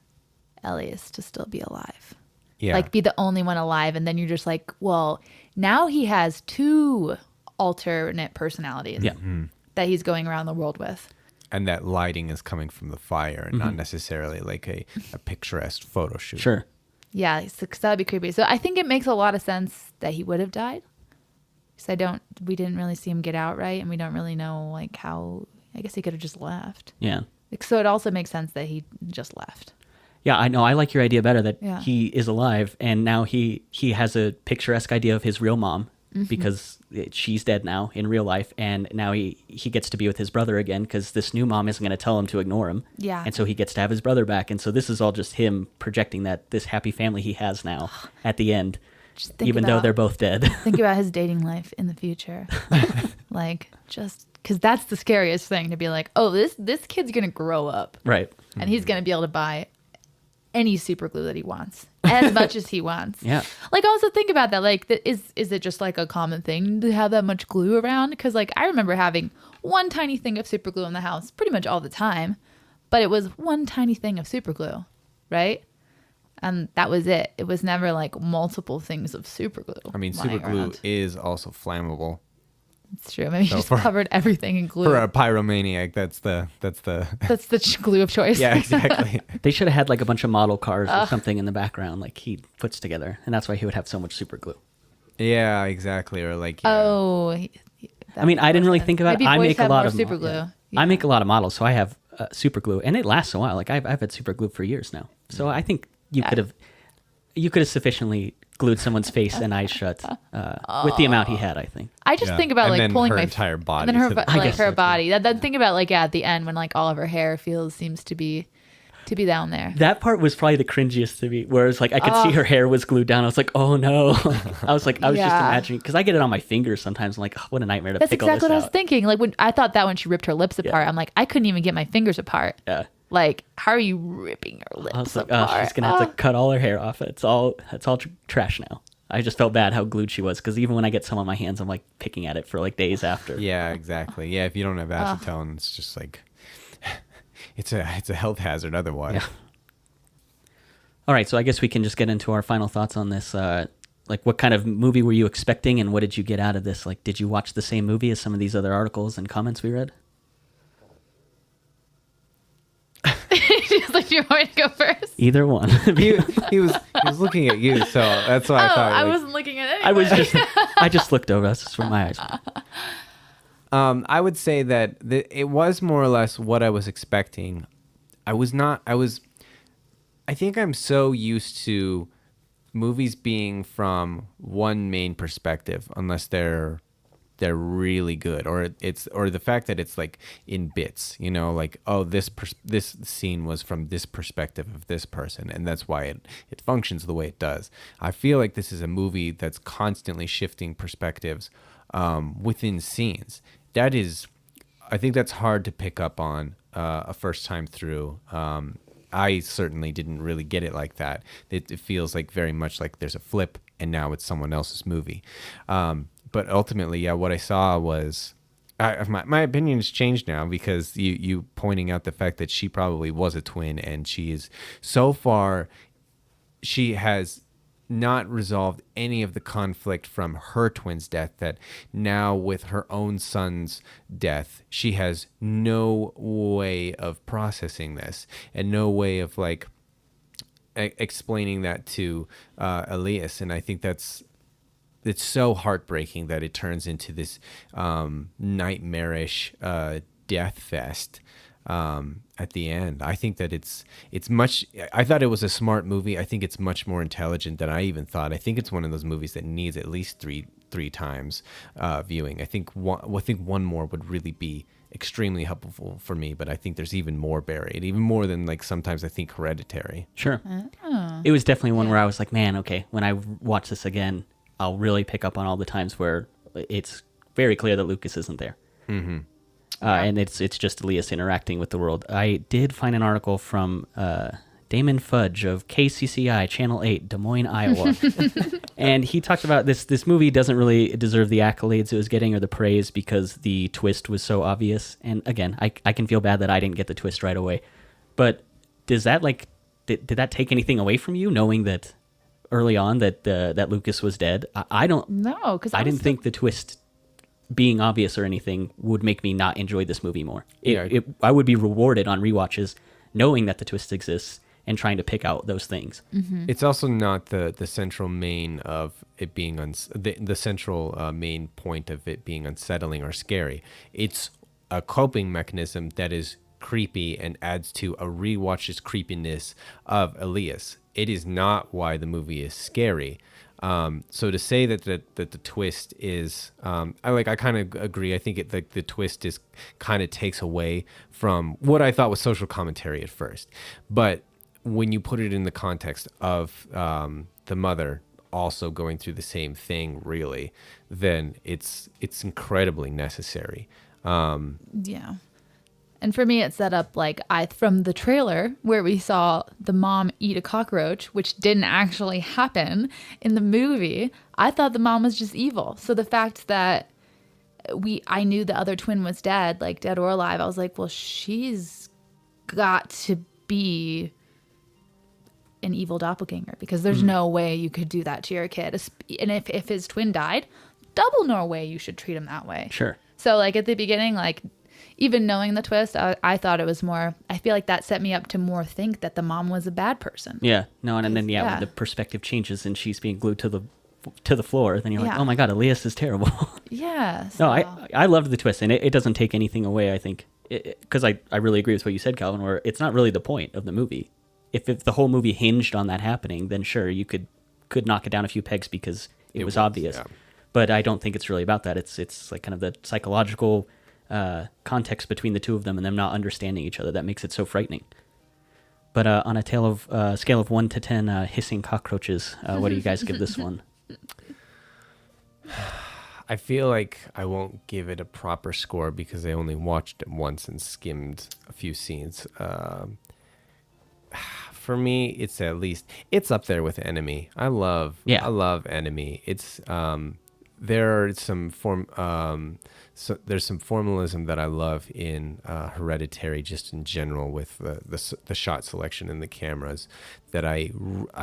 Elias to still be alive. Yeah. Like be the only one alive. And then you're just like, well, now he has two alternate personalities that he's going around the world with. And that lighting is coming from the fire and not necessarily like a picturesque photo shoot. Sure. Yeah, because that'd be creepy. So I think it makes a lot of sense that he would have died. Because we didn't really see him get out right, and we don't really know like how. I guess he could have just left. Yeah. So it also makes sense that he just left. Yeah, I know. I like your idea better that he is alive, and now he has a picturesque idea of his real mom because she's dead now in real life, and now he gets to be with his brother again because this new mom isn't going to tell him to ignore him. Yeah. And so he gets to have his brother back, and so this is all just him projecting that this happy family he has now at the end. Even though they're both dead. Think about his dating life in the future. Like, just because that's the scariest thing to be like, oh, this kid's going to grow up. Right. And he's going to be able to buy any super glue that he wants, as much as he wants. Yeah. Like, also think about that. Like, is it just like a common thing to have that much glue around? Because, like, I remember having one tiny thing of super glue in the house pretty much all the time. But it was one tiny thing of super glue, right? And that was it. It was never like multiple things of super glue. I mean, super glue is also flammable. It's true. Maybe he just covered everything in glue. For a pyromaniac, that's the glue of choice. Yeah, exactly. They should have had like a bunch of model cars or something in the background, like he puts together, and that's why he would have so much super glue. Yeah, exactly. Or like I mean, I didn't really think about it. I make a lot of super glue. Yeah. I make a lot of models, so I have super glue, and it lasts a while. Like I've had super glue for years now, so I think you could have sufficiently glued someone's face and eyes shut with the amount he had, I think. I just think about And like then pulling her my entire body. and then her to the- like guess her so, too. body. Then think about like at the end when like all of her hair seems to be down there. That part was probably the cringiest to me, whereas like I could see her hair was glued down. I was like, oh no. I was just Yeah. imagining, because I get it on my fingers sometimes. I'm like, oh, what a nightmare to That's pick all exactly this what I was out. thinking. Like when I thought that when she ripped her lips apart, I'm like, I couldn't even get my fingers apart. Yeah. Like, how are you ripping her lips I was like, apart? oh, she's gonna have to cut all her hair off. It's all trash now. I just felt bad how glued she was, because even when I get some on my hands, I'm like picking at it for like days after. Yeah, exactly. Yeah, if you don't have acetone, it's just like it's a health hazard otherwise. Yeah. All right, so I guess we can just get into our final thoughts on this. Like, what kind of movie were you expecting, and what did you get out of this? Like, did you watch the same movie as some of these other articles and comments we read? She's like, you want me to go first? Either one. He was looking at you, so that's why I thought. I like, wasn't looking at anyone. I just looked over. That's just where my eyes went. I would say that it was more or less what I was expecting. I think I'm so used to movies being from one main perspective, unless they're really good, or the fact that it's like in bits, you know, like, oh, this scene was from this perspective of this person, and that's why it functions the way it does. I feel like this is a movie that's constantly shifting perspectives within scenes. I think that's hard to pick up on a first time through. I certainly didn't really get it like that. It feels like very much like there's a flip and now it's someone else's movie. But ultimately, yeah, what I saw was, my opinion has changed now, because you pointing out the fact that she probably was a twin, and she is, so far, she has not resolved any of the conflict from her twin's death, that now with her own son's death, she has no way of processing this, and no way of like explaining that to Elias. And I think it's so heartbreaking that it turns into this nightmarish death fest at the end. I think that it's much. I thought it was a smart movie. I think it's much more intelligent than I even thought. I think it's one of those movies that needs at least three times viewing. I think one more would really be extremely helpful for me. But I think there's even more buried, even more than like sometimes I think Hereditary. Sure. It was definitely one where I was like, man, okay, when I watch this again, I'll really pick up on all the times where it's very clear that Lucas isn't there. Mm-hmm. And it's just Elias interacting with the world. I did find an article from Damon Fudge of KCCI Channel 8, Des Moines, Iowa. And he talked about this movie doesn't really deserve the accolades it was getting or the praise because the twist was so obvious. And again, I can feel bad that I didn't get the twist right away. But does that did that take anything away from you, knowing that early on that Lucas was dead? I don't No, because I didn't think the twist being obvious or anything would make me not enjoy this movie more. I would be rewarded on rewatches knowing that the twist exists and trying to pick out those things. Mm-hmm. It's also not the central main of it being the central main point of it being unsettling or scary. It's a coping mechanism that is creepy and adds to a rewatch's creepiness of Elias. It is not why the movie is scary. So to say that the twist is, I kind of agree. I think the twist is kind of takes away from what I thought was social commentary at first, but when you put it in the context of the mother also going through the same thing, really, then it's incredibly necessary. Yeah. And for me, it set up from the trailer where we saw the mom eat a cockroach, which didn't actually happen in the movie. I thought the mom was just evil. So the fact that I knew the other twin was dead, like dead or alive, I was like, well, she's got to be an evil doppelganger, because there's no way you could do that to your kid. And if his twin died, double no way you should treat him that way. Sure. So at the beginning, even knowing the twist, I thought it was more, I feel like that set me up to more think that the mom was a bad person. Yeah. No, and then when the perspective changes and she's being glued to the floor, then you're like, oh my God, Elias is terrible. Yeah. So. No, I loved the twist, and it doesn't take anything away, I think. Because I really agree with what you said, Calvin, where it's not really the point of the movie. If the whole movie hinged on that happening, then sure, you could could knock it down a few pegs because it was obvious. Yeah. But I don't think it's really about that. It's like kind of the psychological context between the two of them and them not understanding each other that makes it so frightening. But on a scale of 1 to 10 hissing cockroaches, what do you guys give this one? I feel like I won't give it a proper score because I only watched it once and skimmed a few scenes. For me, it's up there with Enemy. I love Enemy. It's there's some formalism that I love in Hereditary, just in general, with the shot selection and the cameras. That I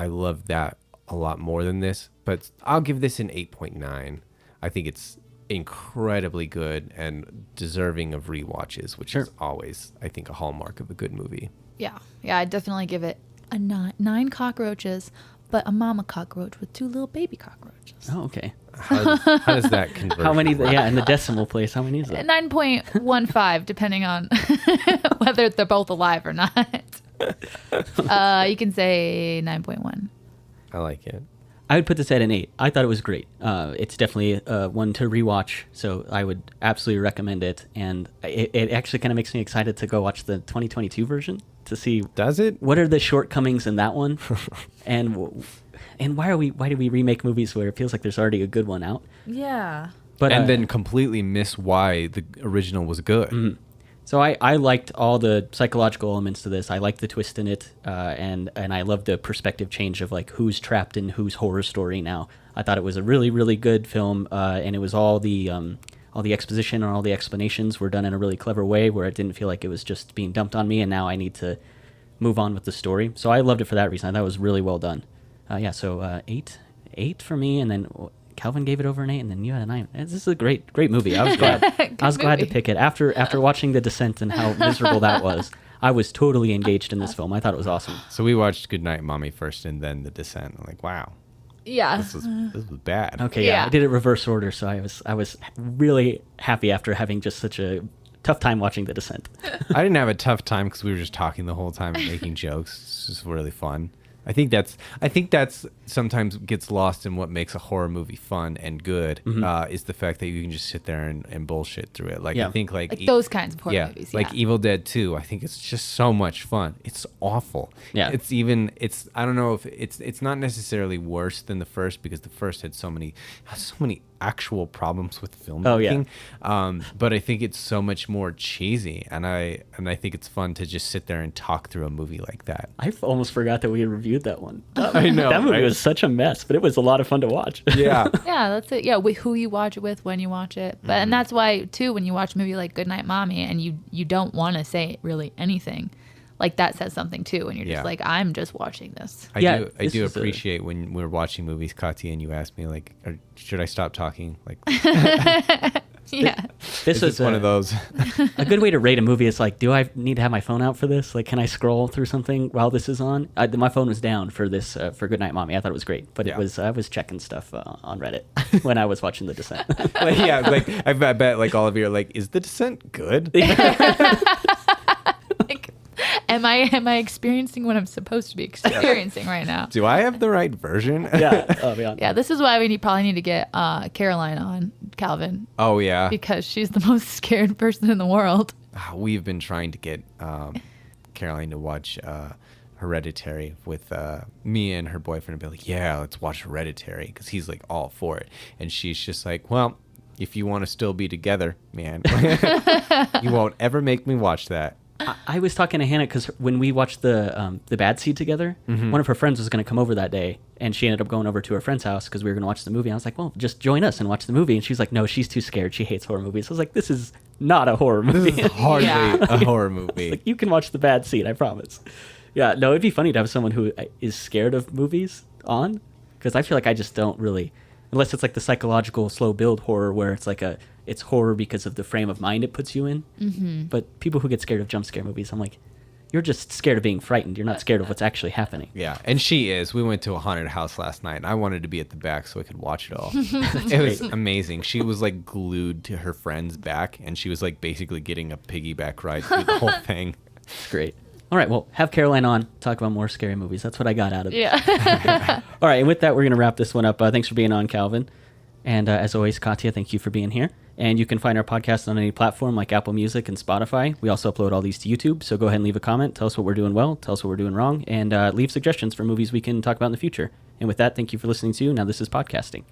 love that a lot more than this. But I'll give this an 8.9. I think it's incredibly good and deserving of rewatches, which is always, I think, a hallmark of a good movie. Yeah, I'd definitely give it a 9 cockroaches, but a mama cockroach with 2 little baby cockroaches. Oh, okay. How does that convert? How many? Yeah, in the decimal place, how many is that? 9.15, depending on whether they're both alive or not. You can say 9.1. I like it. I would put this at an 8. I thought it was great. It's definitely one to rewatch, so I would absolutely recommend it. And it actually kind of makes me excited to go watch the 2022 version to see. Does it? What are the shortcomings in that one, and why do we remake movies where it feels like there's already a good one out? Yeah. But and then completely miss why the original was good. Mm-hmm. So I liked all the psychological elements to this. I liked the twist in it, and I loved the perspective change of like who's trapped in whose horror story now. I thought it was a really, really good film, and it was all the exposition and all the explanations were done in a really clever way where it didn't feel like it was just being dumped on me and now I need to move on with the story. So I loved it for that reason. I thought it was really well done. So 8 for me, and then Calvin gave it over an 8, and then you had a 9. This is a great movie. I was glad. I was glad to pick it after watching The Descent and how miserable that was. I was totally engaged in this film. I thought it was awesome. So we watched Goodnight Mommy first, and then The Descent. I'm like, wow, Yeah. this was bad. Okay, Yeah. I did it reverse order, so I was really happy after having just such a tough time watching The Descent. I didn't have a tough time because we were just talking the whole time and making jokes. It's just really fun. I think that's sometimes gets lost in what makes a horror movie fun and good, is the fact that you can just sit there and bullshit through it. Like, I think like those kinds of horror movies. Like Evil Dead 2. I think it's just so much fun. It's awful. Yeah. It's I don't know if it's not necessarily worse than the first because the first had so many actual problems with filmmaking. But I think it's so much more cheesy, and I think it's fun to just sit there and talk through a movie like that. I almost forgot that we had reviewed that one. I know, that movie right? was such a mess, but it was a lot of fun to watch. Yeah. Yeah, that's it. Yeah, with who you watch it with, when you watch it. But and that's why too, when you watch a movie like Goodnight Mommy and you don't want to say really anything, like that says something too, and you're just like, I'm just watching this. I do appreciate when we're watching movies, Katya, and you ask me like, should I stop talking? Like, Yeah. This is one of those. A good way to rate a movie is like, do I need to have my phone out for this? Like, can I scroll through something while this is on? My phone was down for this for Goodnight Mommy. I thought it was great, but I was checking stuff on Reddit when I was watching The Descent. Yeah, like I bet like all of you are like, is The Descent good? Like, am I experiencing what I'm supposed to be experiencing right now? Do I have the right version? Yeah, this is why we probably need to get Caroline on, Calvin. Oh yeah. Because she's the most scared person in the world. We've been trying to get Caroline to watch Hereditary with me and her boyfriend, and be like, yeah, let's watch Hereditary, because he's like all for it, and she's just like, well, if you want to still be together, man, you won't ever make me watch that. I was talking to Hannah because when we watched the Bad Seed together, one of her friends was going to come over that day, and she ended up going over to her friend's house because we were going to watch the movie. I was like, well, just join us and watch the movie. And she's like, no, she's too scared. She hates horror movies. I was like, this is not a horror movie. This is hardly a horror movie. Like, you can watch the Bad Seed, I promise. Yeah, no, it'd be funny to have someone who is scared of movies on, because I feel like I just don't really, unless it's like the psychological slow build horror where it's like it's horror because of the frame of mind it puts you in. Mm-hmm. But people who get scared of jump scare movies, I'm like, you're just scared of being frightened. You're not scared of what's actually happening. Yeah, and she is. We went to a haunted house last night, and I wanted to be at the back so I could watch it all. It was amazing. She was like glued to her friend's back, and she was like basically getting a piggyback ride through the whole thing. It's great. All right, well, have Caroline on, talk about more scary movies. That's what I got out of it. Yeah. All All right, and with that, we're going to wrap this one up. Thanks for being on, Calvin. And as always, Katya, thank you for being here. And you can find our podcast on any platform like Apple Music and Spotify. We also upload all these to YouTube, so go ahead and leave a comment. Tell us what we're doing well, tell us what we're doing wrong, and leave suggestions for movies we can talk about in the future. And with that, thank you for listening to Now This Is Podcasting.